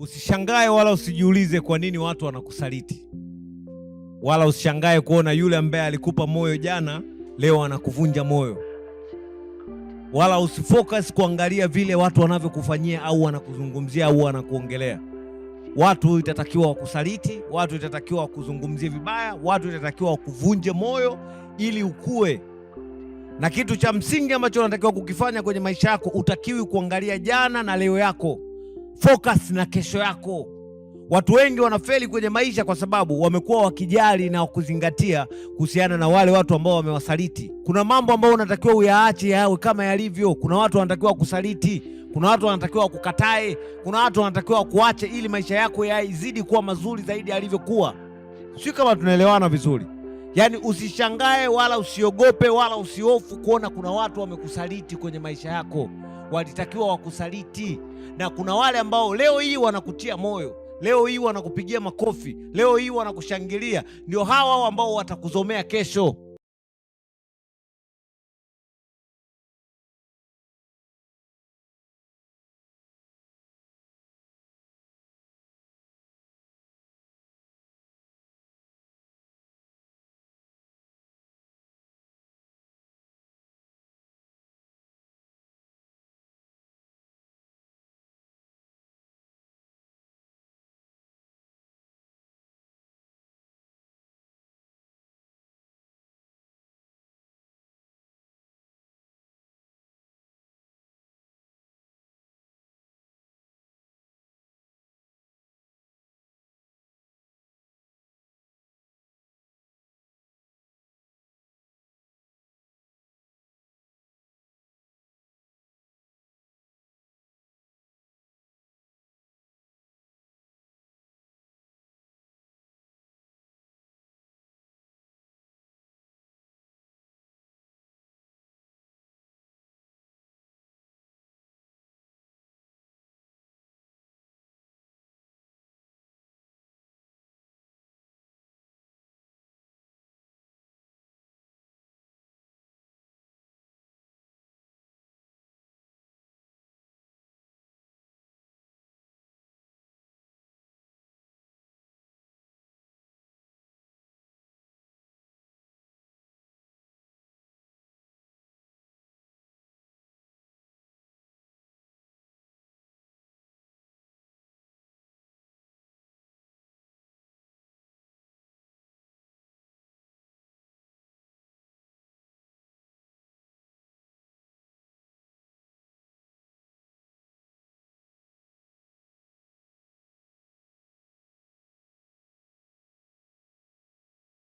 Usishangae wala usijiulize kwa nini watu wanakusaliti, wala usishangae kuona yule ambaye alikupa moyo jana leo anakuvunja moyo, wala usifocus kuangalia vile watu wanavyokufanyia au wanakuzungumzia au wanakuongelea. Watu itatakiwa wakusaliti, watu itatakiwa wakuzungumzie vibaya, watu itatakiwa wakuvunje moyo ili ukue. Na kitu cha msingi ambacho unatakiwa kukifanya kwenye maisha yako, utakiwi kuangalia jana na leo yako, focus na kesho yako. Watu wengi wanafeli kwenye maisha kwa sababu wamekuwa wakijali na kuzingatia kuhusiana na wale watu ambao wamewasaliti. Kuna mambo ambayo unatakiwa uyaache yawe kama yalivyo. Kuna watu wanatakiwa kusaliti, kuna watu wanatakiwa kukatae, kuna watu wanatakiwa kuache ili maisha yako yazidi kuwa mazuri zaidi yalivyokuwa. Sio kama tunaelewana vizuri? Yaani usishangae wala usiogope wala usihofu kuona kuna watu wamekusaliti kwenye maisha yako. Walitakiwa wakusaliti. Na kuna wale ambao leo hii wanakutia moyo, leo hii wanakupigia makofi, leo hii wanakushangilia, ndio hawa ambao watakuzomea kesho.